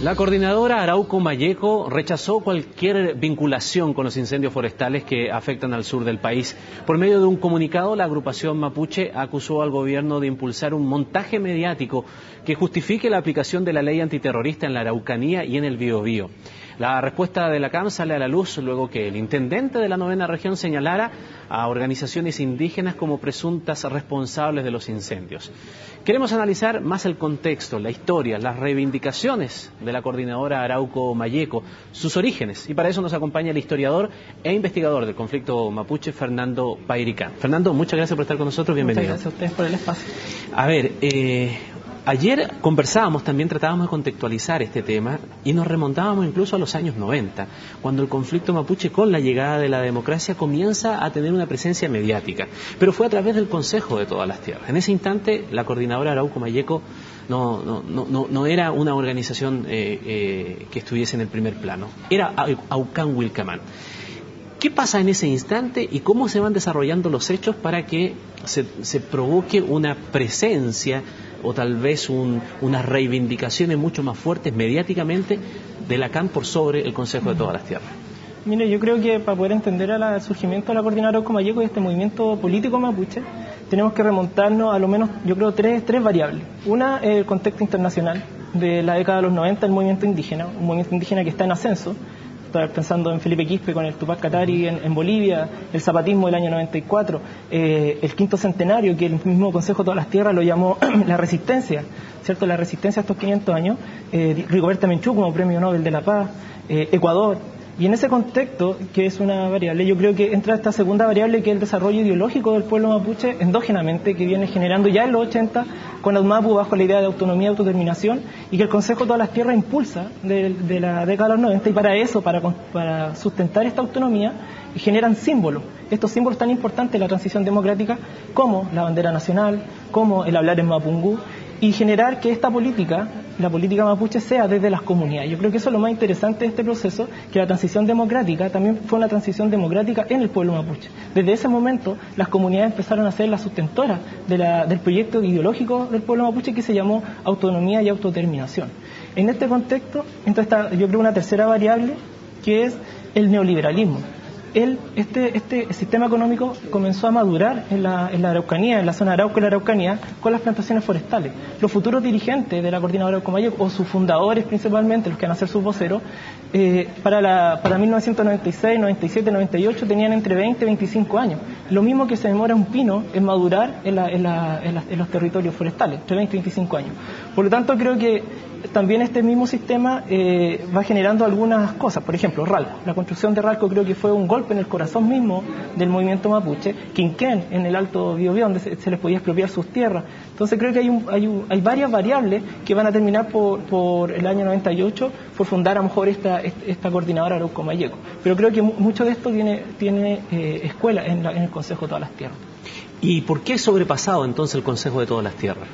La coordinadora Arauco Malleco rechazó cualquier vinculación con los incendios forestales que afectan al sur del país. Por medio de un comunicado, la agrupación mapuche acusó al gobierno de impulsar un montaje mediático que justifique la aplicación de la ley antiterrorista en la Araucanía y en el Biobío. La respuesta de la CAM sale a la luz luego que el intendente de la 9ª región señalara a organizaciones indígenas como presuntas responsables de los incendios. Queremos analizar más el contexto, la historia, las reivindicaciones de la coordinadora Arauco Malleco, sus orígenes, y para eso nos acompaña el historiador e investigador del conflicto mapuche, Fernando Pairicán. Fernando, muchas gracias por estar con nosotros, bienvenido. Muchas gracias a ustedes por el espacio. A ver, ayer conversábamos, también tratábamos de contextualizar este tema y nos remontábamos incluso a los años 90, cuando el conflicto mapuche con la llegada de la democracia comienza a tener una presencia mediática, pero fue a través del Consejo de Todas las Tierras. En ese instante la coordinadora Arauco Malleco no era una organización que estuviese en el primer plano, era Aucán Wilcamán. ¿Qué pasa en ese instante y cómo se van desarrollando los hechos para que se provoque una presencia o tal vez unas reivindicaciones mucho más fuertes mediáticamente de la CAM por sobre el Consejo de Todas las Tierras? Mire, yo creo que para poder entender el surgimiento de la coordinadora Arauco Malleco y este movimiento político mapuche, tenemos que remontarnos a lo menos, yo creo, tres variables. Una, el contexto internacional de la década de los 90, el movimiento indígena, un movimiento indígena que está en ascenso. Estaba pensando en Felipe Quispe con el Tupac Katari en Bolivia, el zapatismo del año 94, el quinto centenario, que el mismo Consejo de Todas las Tierras lo llamó la resistencia, ¿cierto? La resistencia a estos 500 años, Rigoberta Menchú como Premio Nobel de la Paz, Ecuador. Y en ese contexto, que es una variable, yo creo que entra esta segunda variable, que es el desarrollo ideológico del pueblo mapuche endógenamente, que viene generando ya en los 80 con Audmapu bajo la idea de autonomía y autodeterminación, y que el Consejo de Todas las Tierras impulsa de la década de los 90, y para eso, para sustentar esta autonomía, generan símbolos. Estos símbolos tan importantes de la transición democrática, como la bandera nacional, como el hablar en mapungú, y generar que esta política, la política mapuche, sea desde las comunidades. Yo creo que eso es lo más interesante de este proceso, que la transición democrática también fue una transición democrática en el pueblo mapuche. Desde ese momento, las comunidades empezaron a ser las sustentoras del proyecto ideológico del pueblo mapuche, que se llamó autonomía y autodeterminación. En este contexto, entonces está, yo creo, una tercera variable, que es el neoliberalismo. Este sistema económico comenzó a madurar en la Araucanía, en la zona Arauco y la Araucanía, con las plantaciones forestales. Los futuros dirigentes de la coordinadora Arauco Malleco, o sus fundadores principalmente, los que van a ser sus voceros, para 1996, 97, 98 tenían entre 20 y 25 años. Lo mismo que se demora un pino en madurar en los territorios forestales, entre 20 y 25 años. Por lo tanto, creo que también este mismo sistema va generando algunas cosas. Por ejemplo, Ralco. La construcción de Ralco creo que fue un golpe en el corazón mismo del movimiento mapuche. Quinquén, en el Alto Biobío, donde se les podía expropiar sus tierras. Entonces creo que hay varias variables que van a terminar por el año 98 por fundar a lo mejor esta coordinadora Arauco Malleco. Pero creo que mucho de esto tiene escuela en el Consejo de Todas las Tierras. ¿Y por qué sobrepasado entonces el Consejo de Todas las Tierras?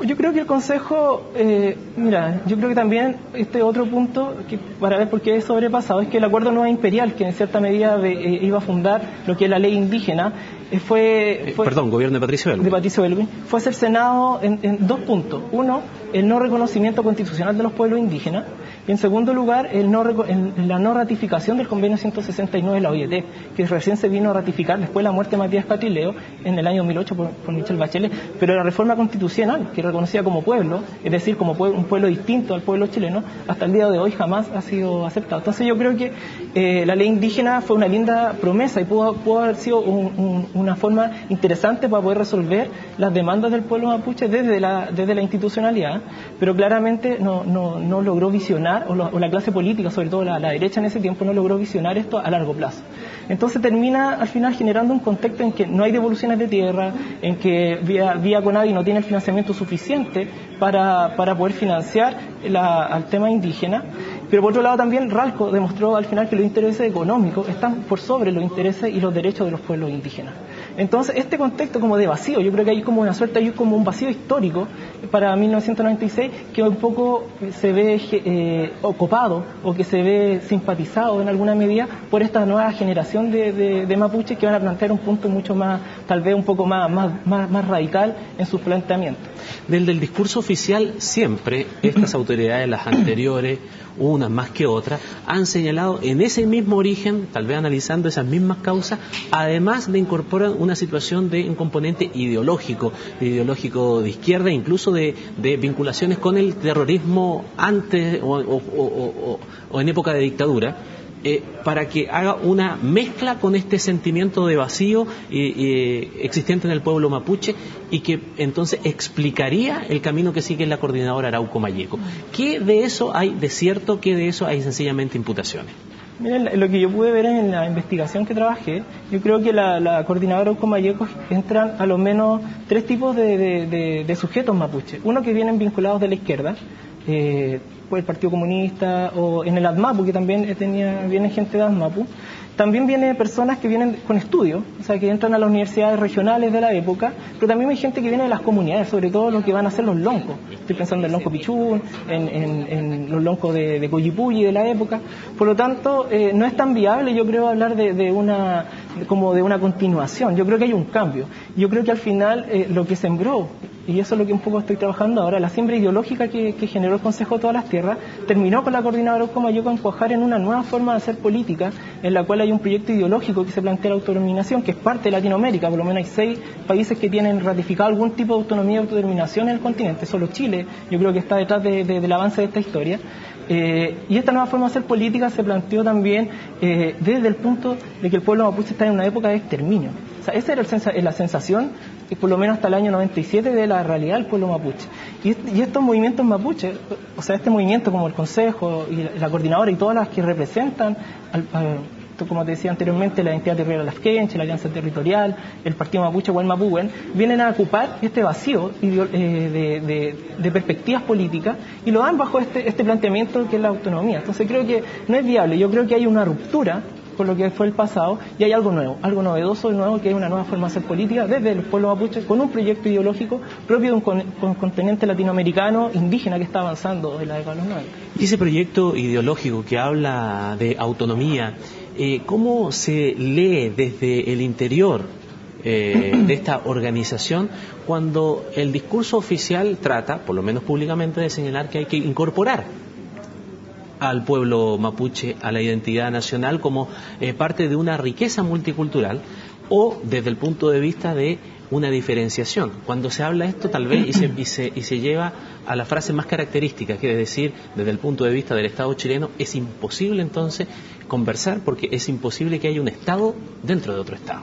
Yo creo que el Consejo, yo creo que también este otro punto, que para ver por qué es sobrepasado, es que el Acuerdo Nueva Imperial, que en cierta medida iba a fundar lo que es la ley indígena, gobierno de Patricio Aylwin. De Patricio Aylwin, fue cercenado en dos puntos. Uno, el no reconocimiento constitucional de los pueblos indígenas, y en segundo lugar, la no ratificación del convenio 169 de la OIT, que recién se vino a ratificar después de la muerte de Matías Catrileo en el año 2008 por Michelle Bachelet, pero la reforma constitucional, que reconocía como pueblo, es decir, como un pueblo distinto al pueblo chileno, hasta el día de hoy jamás ha sido aceptado. Entonces yo creo que la ley indígena fue una linda promesa y pudo haber sido una forma interesante para poder resolver las demandas del pueblo mapuche desde la institucionalidad, pero claramente no logró visionar, o la clase política, sobre todo la derecha en ese tiempo, no logró visionar esto a largo plazo. Entonces termina al final generando un contexto en que no hay devoluciones de tierra, en que vía Conavi no tiene el financiamiento suficiente para poder financiar al tema indígena. Pero por otro lado también Ralco demostró al final que los intereses económicos están por sobre los intereses y los derechos de los pueblos indígenas. Entonces, este contexto como de vacío, yo creo que hay como una suerte, hay como un vacío histórico para 1996 que un poco se ve ocupado o que se ve simpatizado en alguna medida por esta nueva generación de mapuches que van a plantear un punto mucho más, tal vez un poco más radical en sus planteamientos. Desde el discurso oficial siempre estas autoridades, las anteriores, unas más que otras, han señalado en ese mismo origen, tal vez analizando esas mismas causas, además de incorporar una situación de un componente ideológico de izquierda, incluso de vinculaciones con el terrorismo antes o en época de dictadura. Para que haga una mezcla con este sentimiento de vacío existente en el pueblo mapuche y que entonces explicaría el camino que sigue la coordinadora Arauco Malleco. ¿Qué de eso hay de cierto? ¿Qué de eso hay sencillamente imputaciones? Miren, lo que yo pude ver en la investigación que trabajé, yo creo que la coordinadora Arauco Malleco entran a lo menos tres tipos de sujetos mapuche. Uno que vienen vinculados de la izquierda, por el Partido Comunista, o en el ADMAPU, que también viene gente de ADMAPU. También vienen personas que vienen con estudios, o sea, que entran a las universidades regionales de la época, pero también hay gente que viene de las comunidades, sobre todo lo que van a ser los loncos. Estoy pensando en el lonco Pichún, en los loncos de Coyipulli de la época. Por lo tanto, no es tan viable, yo creo, hablar de una continuación. Yo creo que hay un cambio. Yo creo que al final lo que sembró, y eso es lo que un poco estoy trabajando ahora, la siembra ideológica que generó el Consejo de Todas las Tierras, terminó con la coordinadora Arauco Malleco en cuajar en una nueva forma de hacer política, en la cual hay un proyecto ideológico que se plantea la autodeterminación, que es parte de Latinoamérica. Por lo menos hay 6 países que tienen ratificado algún tipo de autonomía y autodeterminación en el continente. Solo Chile, yo creo que está detrás del avance de esta historia. Y esta nueva forma de hacer política se planteó también desde el punto de que el pueblo mapuche está en una época de exterminio. O sea, esa era la sensación, por lo menos hasta el año 97, de la realidad del pueblo mapuche. Y estos movimientos mapuches, o sea, este movimiento como el Consejo y la Coordinadora y todas las que representan como te decía anteriormente, la Identidad Territorial Lafkenche, la Alianza Territorial, el Partido Mapuche o el Mapúen, vienen a ocupar este vacío de perspectivas políticas y lo dan bajo este planteamiento que es la autonomía. Entonces creo que no es viable, yo creo que hay una ruptura con lo que fue el pasado y hay algo nuevo, algo novedoso y nuevo, que hay una nueva forma de hacer política desde el pueblo mapuche con un proyecto ideológico propio de un continente latinoamericano indígena que está avanzando en la década de los 90. Y ese proyecto ideológico que habla de autonomía, ¿cómo se lee desde el interior de esta organización cuando el discurso oficial trata, por lo menos públicamente, de señalar que hay que incorporar al pueblo mapuche a la identidad nacional como parte de una riqueza multicultural, o desde el punto de vista de una diferenciación? Cuando se habla esto, tal vez, y se lleva a la frase más característica, que es decir, desde el punto de vista del Estado chileno, es imposible entonces conversar porque es imposible que haya un Estado dentro de otro Estado.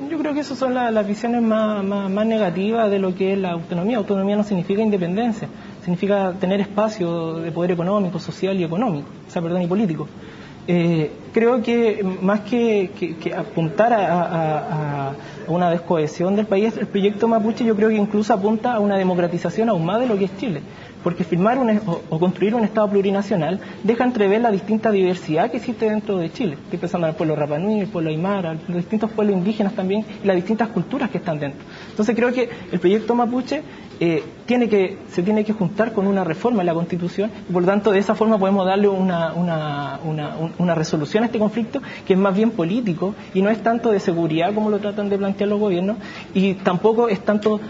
Yo creo que esas son las visiones más negativas de lo que es la autonomía. Autonomía no significa independencia, significa tener espacio de poder económico, social y económico, y político. Creo que más que apuntar a una descohesión del país, el proyecto mapuche yo creo que incluso apunta a una democratización aún más de lo que es Chile, porque firmar o construir un Estado plurinacional deja entrever la distinta diversidad que existe dentro de Chile. Estoy pensando en el pueblo Rapa Nui, el pueblo Aymara, los distintos pueblos indígenas también y las distintas culturas que están dentro. Entonces creo que el proyecto mapuche se tiene que juntar con una reforma en la Constitución y por lo tanto de esa forma podemos darle una resolución a este conflicto que es más bien político y no es tanto de seguridad como lo tratan de plantear los gobiernos y tampoco es tanto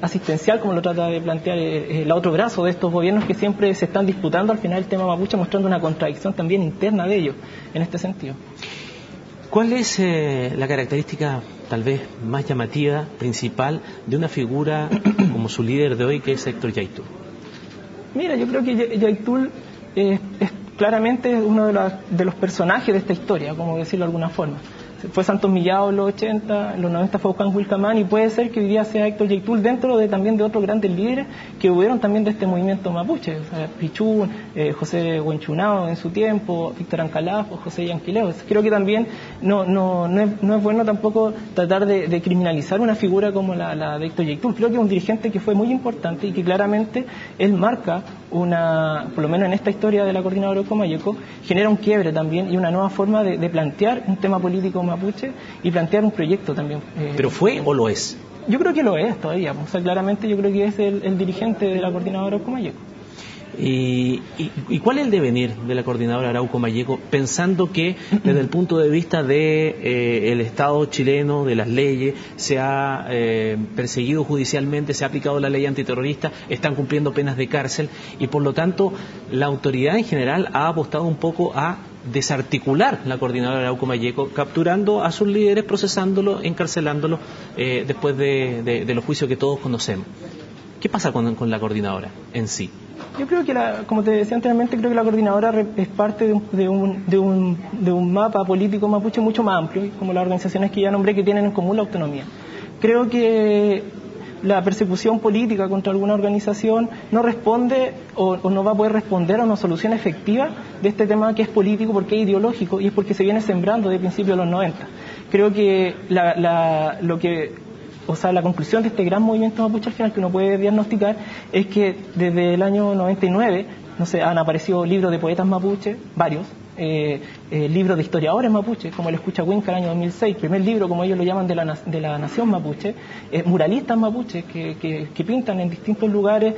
asistencial como lo trata de plantear el otro brazo de estos gobiernos que siempre se están disputando al final el tema mapuche, mostrando una contradicción también interna de ellos en este sentido. ¿Cuál es la característica tal vez más llamativa, principal, de una figura como su líder de hoy, que es Héctor Yaitul? Mira, yo creo que Yaitul es claramente uno de los personajes de esta historia, como decirlo de alguna forma. Fue Santos Millado en los 80, en los 90 fue Ocán Wilcamán, y puede ser que hoy día sea Héctor Yaitul dentro también de otros grandes líderes que hubieron también de este movimiento mapuche, o sea, Pichún, José Huenchunao en su tiempo, Víctor Ancalaf o José Yanquileo. Creo que también no es bueno tampoco tratar de criminalizar una figura como la de Héctor Yaitul. Creo que es un dirigente que fue muy importante y que claramente él marca por lo menos en esta historia de la coordinadora Arauco Malleco, genera un quiebre también y una nueva forma de plantear un tema político mapuche y plantear un proyecto también. ¿Pero fue o lo es? Yo creo que lo es todavía, o sea, claramente yo creo que es el dirigente de la coordinadora Arauco Mayeco. ¿Y cuál es el devenir de la coordinadora Arauco Mayeco, pensando que desde el punto de vista de el Estado chileno, de las leyes, se ha perseguido judicialmente, se ha aplicado la ley antiterrorista, están cumpliendo penas de cárcel y por lo tanto la autoridad en general ha apostado un poco a desarticular la coordinadora Arauco Mayeco, capturando a sus líderes, procesándolos, encarcelándolos después de los juicios que todos conocemos? ¿Qué pasa con la coordinadora en sí? Yo creo que, como te decía anteriormente, creo que la coordinadora es parte de un mapa político mapuche mucho más amplio, como las organizaciones que ya nombré que tienen en común la autonomía. Creo que la persecución política contra alguna organización no responde o no va a poder responder a una solución efectiva de este tema que es político porque es ideológico y es porque se viene sembrando desde principios de los 90. Creo que la conclusión de este gran movimiento mapuche al final que uno puede diagnosticar es que desde el año 99, no sé, han aparecido libros de poetas mapuche, varios, libros de historiadores mapuche, como el Escucha Huinca el año 2006, primer libro, como ellos lo llaman, de la nación mapuche, muralistas mapuches que pintan en distintos lugares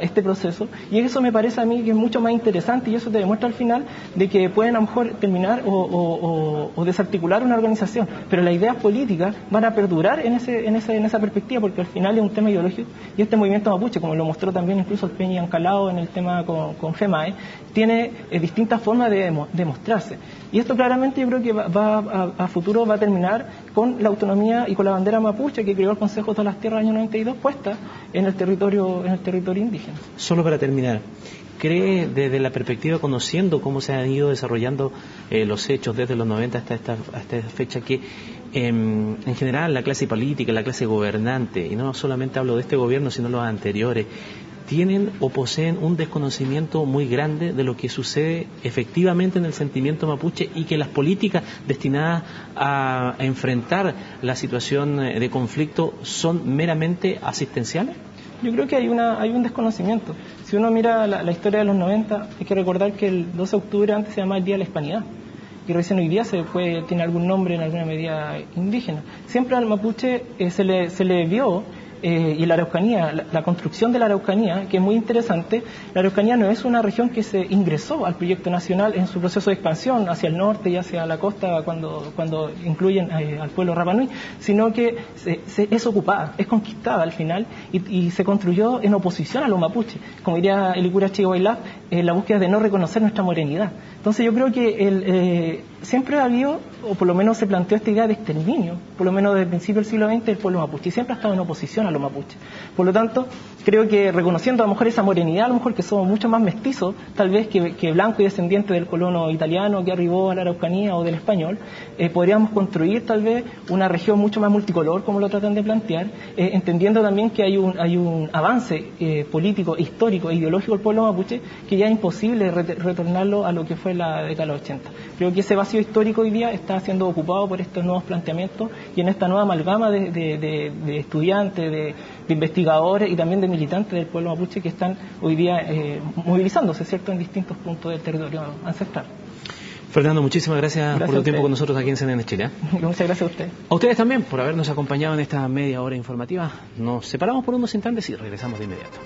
este proceso, y eso me parece a mí que es mucho más interesante y eso te demuestra al final de que pueden a lo mejor terminar o desarticular una organización, pero las ideas políticas van a perdurar en esa perspectiva porque al final es un tema ideológico y este movimiento mapuche, como lo mostró también incluso el Peña Ancalao en el tema con FEMAE, tiene distintas formas de demostrarse. Y esto claramente yo creo que a futuro va a terminar con la autonomía y con la bandera mapuche que creó el Consejo de todas las Tierras el año 92 puesta en el territorio indígena. Solo para terminar, ¿cree desde la perspectiva, conociendo cómo se han ido desarrollando los hechos desde los 90 hasta esta fecha, que en general la clase política, la clase gobernante, y no solamente hablo de este gobierno sino los anteriores, tienen o poseen un desconocimiento muy grande de lo que sucede efectivamente en el sentimiento mapuche y que las políticas destinadas a enfrentar la situación de conflicto son meramente asistenciales? Yo creo que hay un desconocimiento. Si uno mira la historia de los 90, hay que recordar que el 12 de octubre antes se llamaba el Día de la Hispanidad. Y recién hoy día tiene algún nombre en alguna medida indígena. Siempre al mapuche se le vio, y la Araucanía, la construcción de la Araucanía, que es muy interesante. La Araucanía no es una región que se ingresó al proyecto nacional en su proceso de expansión hacia el norte y hacia la costa cuando incluyen al pueblo Rapa Nui, sino que es ocupada, es conquistada al final y se construyó en oposición a los mapuches, como diría Elicura Chihuahua, la búsqueda de no reconocer nuestra morenidad. Entonces yo creo que siempre ha habido, o por lo menos se planteó esta idea de exterminio, por lo menos desde el principio del siglo XX, del pueblo mapuche, y siempre ha estado en oposición a los mapuches. Por lo tanto, creo que reconociendo a lo mejor esa morenidad, a lo mejor que somos mucho más mestizos, tal vez que blanco y descendiente del colono italiano que arribó a la Araucanía o del español, podríamos construir tal vez una región mucho más multicolor, como lo tratan de plantear, entendiendo también que hay un avance político, histórico e ideológico del pueblo mapuche que ya es imposible retornarlo a lo que fue la década de los 80. Creo que ese vacío histórico hoy día está siendo ocupado por estos nuevos planteamientos y en esta nueva amalgama de estudiantes, de investigadores y también de militantes del pueblo mapuche que están hoy día movilizándose, ¿cierto?, en distintos puntos del territorio ancestral. Fernando, muchísimas gracias por tu tiempo con nosotros aquí en CNN Chile. Muchas gracias a usted. A ustedes también por habernos acompañado en esta media hora informativa. Nos separamos por unos instantes y regresamos de inmediato.